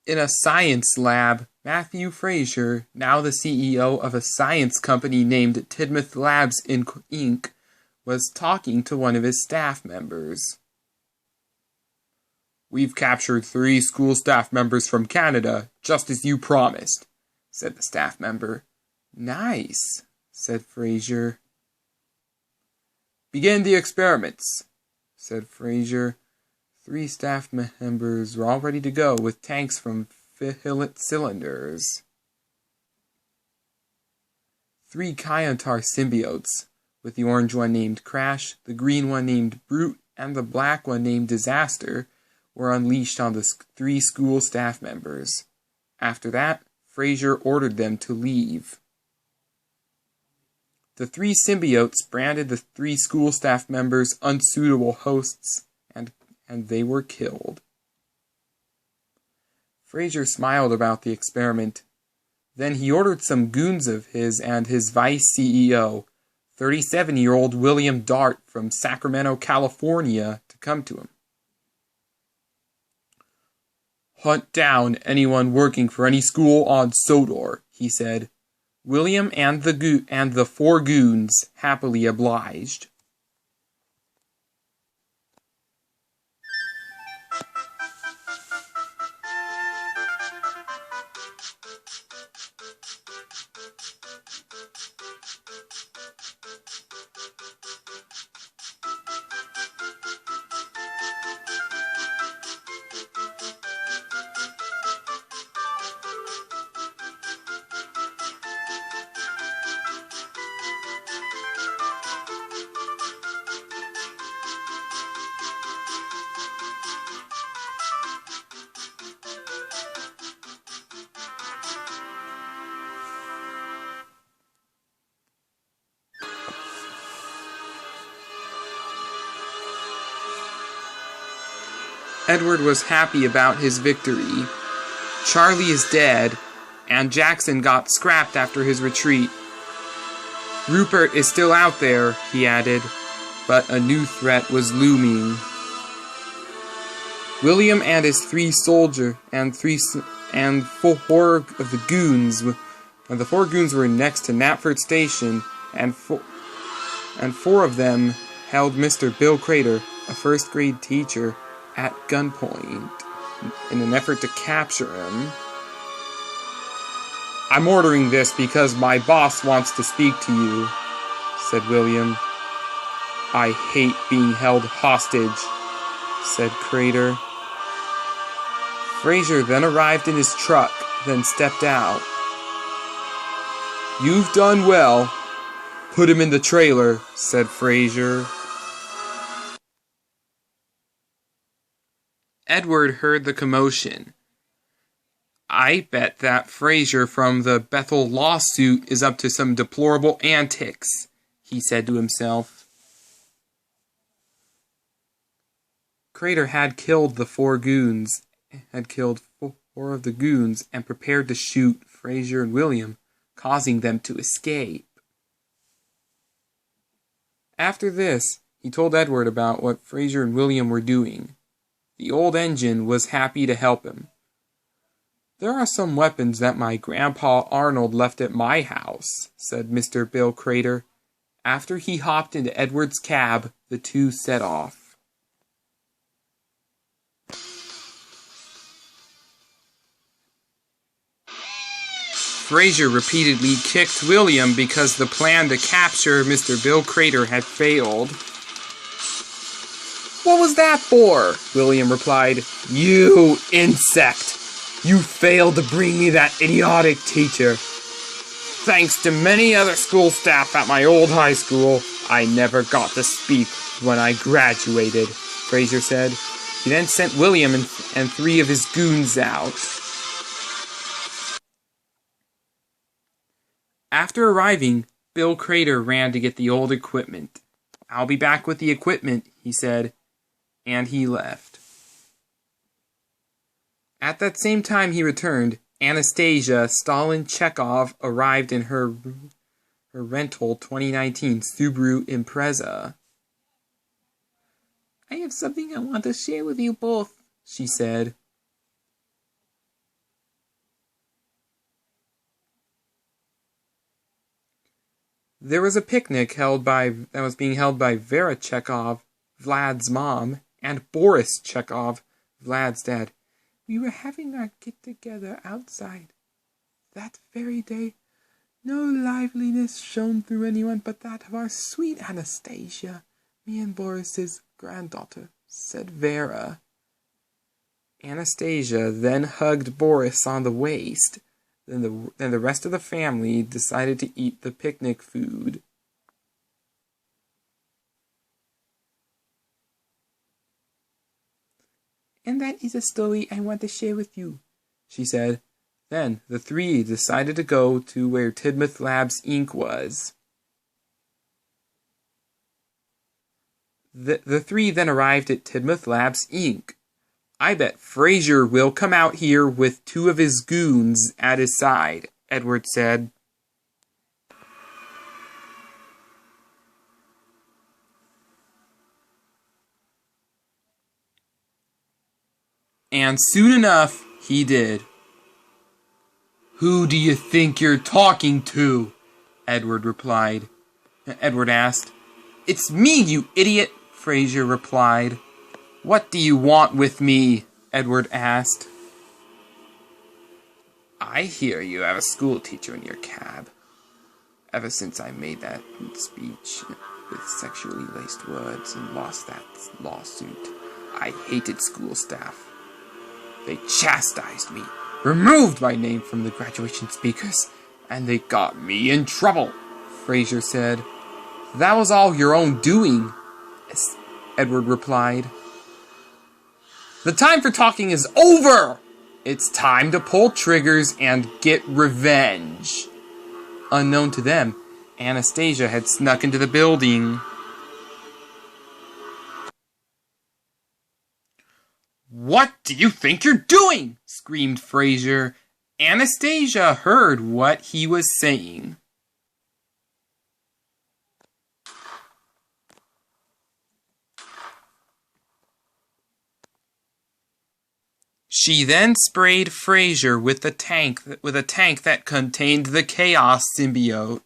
In a science lab, Matthew Fraser, now the CEO of a science company named Tidmouth Labs Inc., was talking to one of his staff members. "We've captured 3 school staff members from Canada, just as you promised," said the staff member. "Nice," said Fraser. "Begin the experiments," said Fraser. 3 staff members were all ready to go with tanks from fillet cylinders. 3 Kyantar symbiotes, with the orange one named Crash, the green one named Brute, and the black one named Disaster, were unleashed on the 3 school staff members. After that, Fraser ordered them to leave. The 3 symbiotes branded the 3 school staff members unsuitable hosts, and they were killed. Fraser smiled about the experiment. Then he ordered some goons of his and his vice CEO, 37-year-old William Dart from Sacramento, California, to come to him. "Hunt down anyone working for any school on Sodor," he said. William and the 4 goons happily obliged. Edward was happy about his victory. Charlie is dead, and Jackson got scrapped after his retreat. Rupert is still out there, he added, but a new threat was looming. William and his 3 soldiers and 4 of the goons, the 4 goons were next to Knapford Station, and 4 of them held Mr. Bill Crater, a first-grade teacher, at gunpoint in an effort to capture him. "I'm ordering this because my boss wants to speak to you," said William. "I hate being held hostage," said Crater. Fraser then arrived in his truck, then stepped out. "You've done well. Put him in the trailer," said Fraser. Edward heard the commotion. "I bet that Fraser from the Bethel lawsuit is up to some deplorable antics," he said to himself. Crater had killed the 4 goons, had killed 4 of the goons, and prepared to shoot Fraser and William, causing them to escape. After this, he told Edward about what Fraser and William were doing. The old engine was happy to help him. "There are some weapons that my Grandpa Arnold left at my house," said Mr. Bill Crater. After he hopped into Edward's cab, the 2 set off. Fraser repeatedly kicked William because the plan to capture Mr. Bill Crater had failed. "What was that for?" William replied. "You insect! You failed to bring me that idiotic teacher. Thanks to many other school staff at my old high school, I never got to speak when I graduated," Fraser said. He then sent William and 3 of his goons out. After arriving, Bill Crater ran to get the old equipment. "I'll be back with the equipment," he said. And he left. At that same time he returned, Anastasia Stalin Chekhov arrived in her rental 2019 Subaru Impreza. "I have something I want to share with you both," she said. There was a picnic that was being held by Vera Chekhov, Vlad's mom, and Boris Chekhov, Vlad's dad. We were having our get-together outside. That very day, no liveliness shone through anyone but that of our sweet Anastasia, me and Boris's granddaughter, said Vera. Anastasia then hugged Boris on the waist. Then the rest of the family decided to eat the picnic food. And that is a story I want to share with you, she said. Then the three decided to go to where Tidmouth Labs Inc. was. The three then arrived at Tidmouth Labs Inc. I bet Fraser will come out here with two of his goons at his side, Edward said. And soon enough, he did. Who do you think you're talking to? Edward asked. It's me, you idiot, Fraser replied. What do you want with me? Edward asked. I hear you have a school teacher in your cab. Ever since I made that speech with sexually laced words and lost that lawsuit, I hated school staff. They chastised me, removed my name from the graduation speakers, and they got me in trouble, Fraser said. That was all your own doing, Edward replied. The time for talking is over! It's time to pull triggers and get revenge. Unknown to them, Anastasia had snuck into the building. What do you think you're doing? Screamed Fraser. Anastasia heard what he was saying. She then sprayed Fraser with a tank that contained the Chaos symbiote.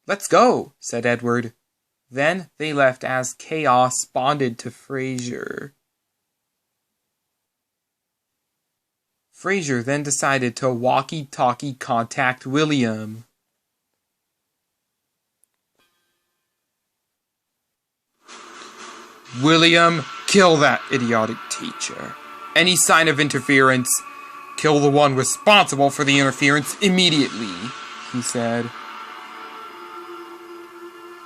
Let's go, said Edward. Then they left as Chaos bonded to Fraser. Fraser then decided to walkie-talkie contact William. William, kill that idiotic teacher. Any sign of interference, kill the one responsible for the interference immediately, he said.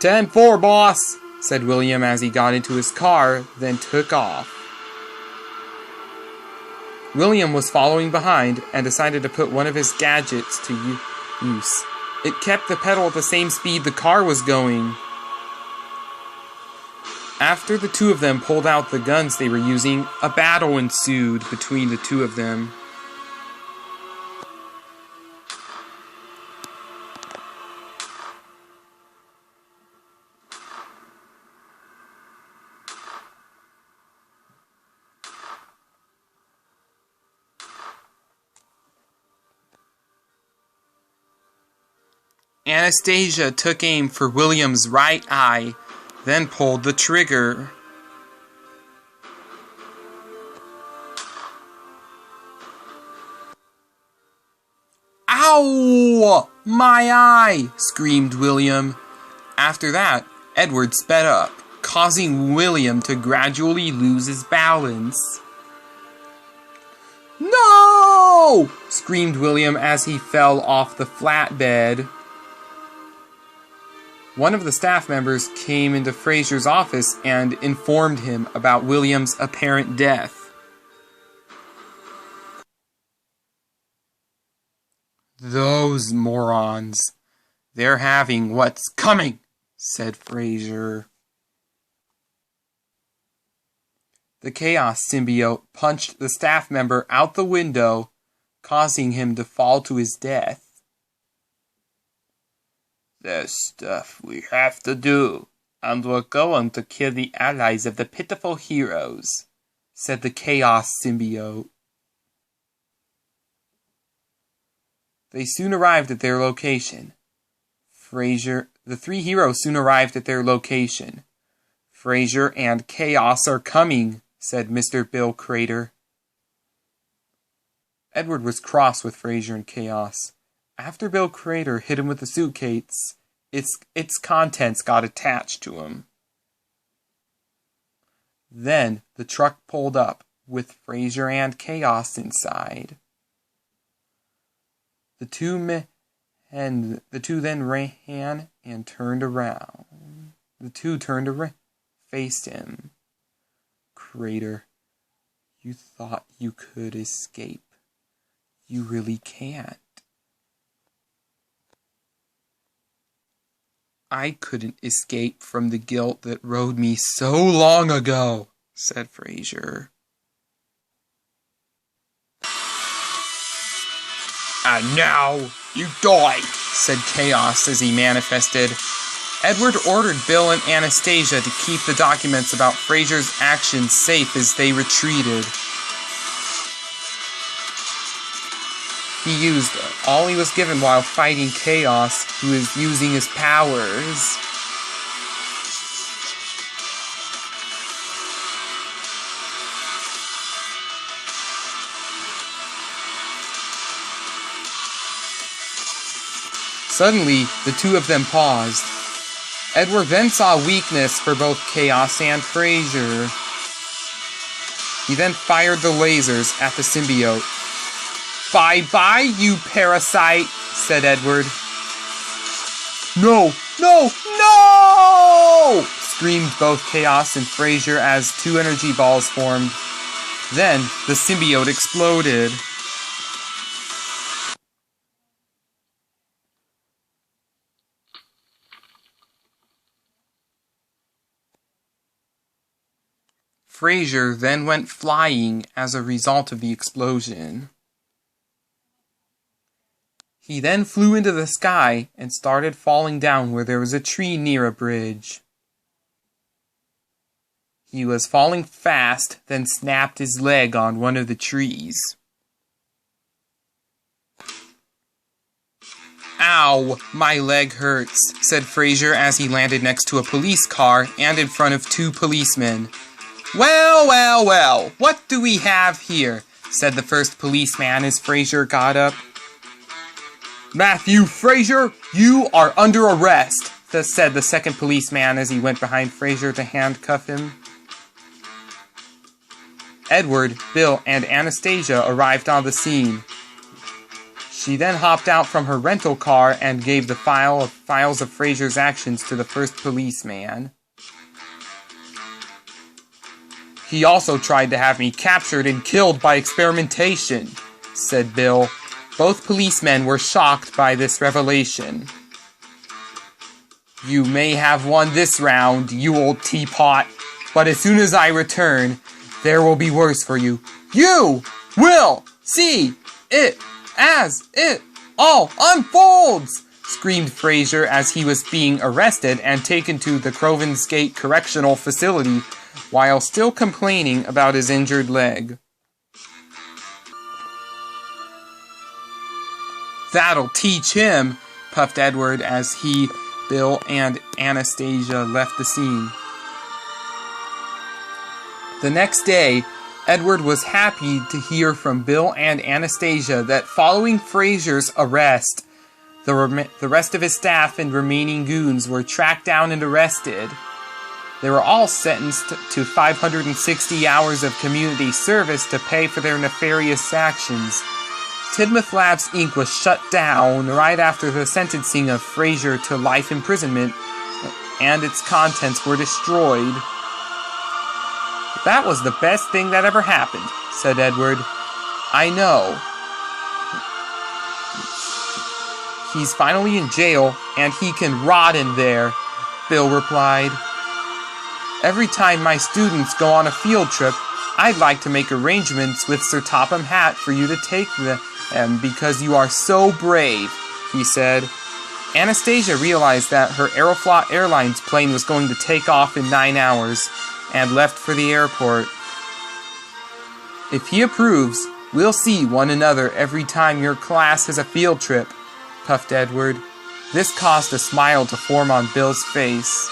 10-4, boss, said William as he got into his car, then took off. William was following behind and decided to put one of his gadgets to use. It kept the pedal at the same speed the car was going. After the two of them pulled out the guns they were using, a battle ensued between the two of them. Anastasia took aim for William's right eye, then pulled the trigger. Ow! My eye! Screamed William. After that, Edward sped up, causing William to gradually lose his balance. No! Screamed William as he fell off the flatbed. One of the staff members came into Fraser's office and informed him about William's apparent death. Those morons. They're having what's coming, said Fraser. The Chaos symbiote punched the staff member out the window, causing him to fall to his death. There's stuff we have to do, and we're going to kill the allies of the pitiful heroes, said the Chaos symbiote. They soon arrived at their location. The three heroes soon arrived at their location. Fraser and Chaos are coming, said Mr. Bill Crater. Edward was cross with Fraser and Chaos. After Bill Crater hit him with the suitcase, its contents got attached to him. Then the truck pulled up with Fraser and Chaos inside. The two then ran and turned around. The two turned around, faced him. Crater, you thought you could escape. You really can't. I couldn't escape from the guilt that rode me so long ago, said Fraser. And now you die, said Chaos as he manifested. Edward ordered Bill and Anastasia to keep the documents about Fraser's actions safe as they retreated. He used all he was given while fighting Chaos, who is using his powers. Suddenly, the two of them paused. Edward then saw weakness for both Chaos and Fraser. He then fired the lasers at the symbiote. Bye-bye, you parasite, said Edward. No! No! No! Screamed both Chaos and Fraser as two energy balls formed. Then, the symbiote exploded. Fraser then went flying as a result of the explosion. He then flew into the sky and started falling down where there was a tree near a bridge. He was falling fast, then snapped his leg on one of the trees. Ow, my leg hurts, said Fraser as he landed next to a police car and in front of two policemen. Well, well, well, what do we have here? Said the first policeman as Fraser got up. Matthew Fraser, you are under arrest, said the second policeman as he went behind Fraser to handcuff him. Edward, Bill, and Anastasia arrived on the scene. She then hopped out from her rental car and gave the files of Fraser's actions to the first policeman. He also tried to have me captured and killed by experimentation, said Bill. Both policemen were shocked by this revelation. You may have won this round, you old teapot, but as soon as I return, there will be worse for you. You will see it as it all unfolds, screamed Fraser as he was being arrested and taken to the Crovens Gate Correctional Facility while still complaining about his injured leg. That'll teach him, puffed Edward as he, Bill, and Anastasia left the scene. The next day, Edward was happy to hear from Bill and Anastasia that following Fraser's arrest, the rest of his staff and remaining goons were tracked down and arrested. They were all sentenced to 560 hours of community service to pay for their nefarious actions. Tidmouth Labs Inc. was shut down right after the sentencing of Fraser to life imprisonment, and its contents were destroyed. That was the best thing that ever happened, said Edward. I know. He's finally in jail, and he can rot in there, Bill replied. Every time my students go on a field trip, I'd like to make arrangements with Sir Topham Hatt for you to take them because you are so brave, he said. Anastasia realized that her Aeroflot Airlines plane was going to take off in 9 hours and left for the airport. If he approves, We'll see one another every time your class has a field trip, puffed Edward. This caused a smile to form on Bill's face.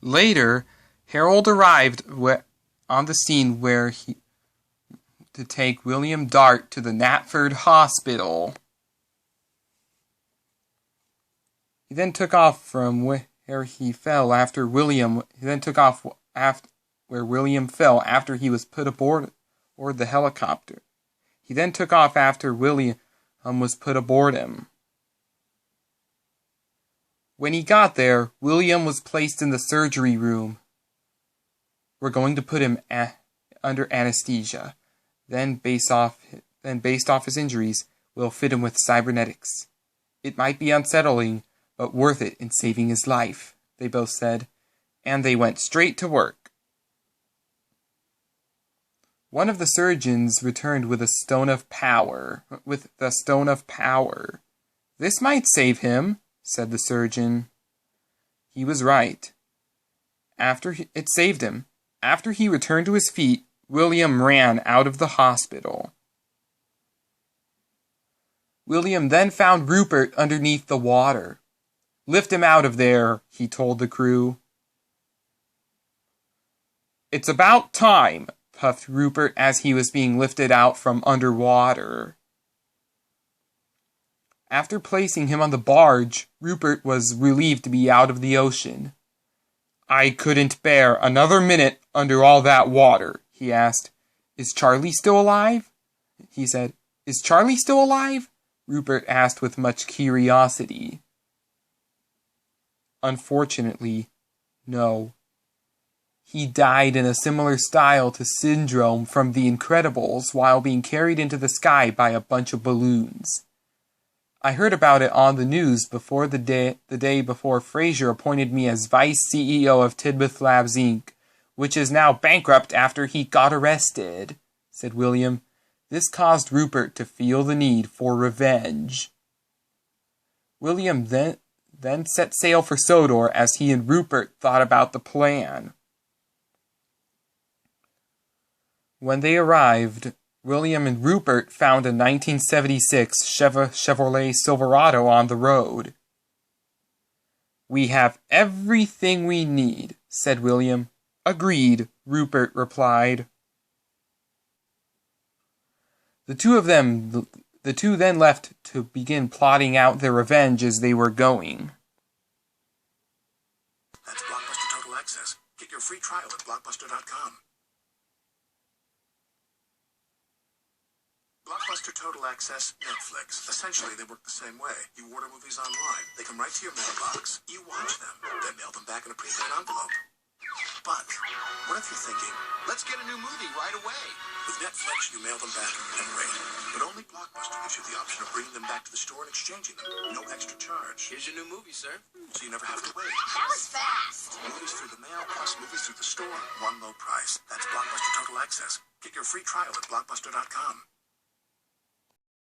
Later, Harold arrived on the scene to take William Dart to the Knapford Hospital. He then took off from where he fell after William. Where William fell after he was put aboard the helicopter. He then took off after William was put aboard him. When he got there, William was placed in the surgery room. We're going to put him under anesthesia. Then, based off his injuries, we'll fit him with cybernetics. It might be unsettling, but worth it in saving his life, they both said, and they went straight to work. One of the surgeons returned with the stone of power. This might save him, said the surgeon. He was right. It saved him. After he returned to his feet, William ran out of the hospital. William then found Rupert underneath the water. Lift him out of there, he told the crew. It's about time, puffed Rupert as he was being lifted out from underwater. After placing him on the barge, Rupert was relieved to be out of the ocean. I couldn't bear another minute under all that water, he asked. Is Charlie still alive? He said. Is Charlie still alive? Rupert asked with much curiosity. Unfortunately, no. He died in a similar style to Syndrome from The Incredibles while being carried into the sky by a bunch of balloons. I heard about it on the news before the day before Fraser appointed me as Vice CEO of Tidmouth Labs Inc., which is now bankrupt after he got arrested, said William. This caused Rupert to feel the need for revenge. William then set sail for Sodor as he and Rupert thought about the plan. When they arrived, William and Rupert found a 1976 Chevrolet Silverado on the road. We have everything we need, said William. Agreed, Rupert replied. The two then left to begin plotting out their revenge as they were going. That's Blockbuster Total Access. Get your free trial at Blockbuster.com. Blockbuster Total Access, Netflix. Essentially, they work the same way. You order movies online. They come right to your mailbox. You watch them, then mail them back in a prepaid envelope. But what if you're thinking, let's get a new movie right away? With Netflix, you mail them back and wait. But only Blockbuster gives you the option of bringing them back to the store and exchanging them. No extra charge. Here's your new movie, sir. So you never have to wait. That was fast. Movies through the mail plus movies through the store. One low price. That's Blockbuster Total Access. Get your free trial at Blockbuster.com.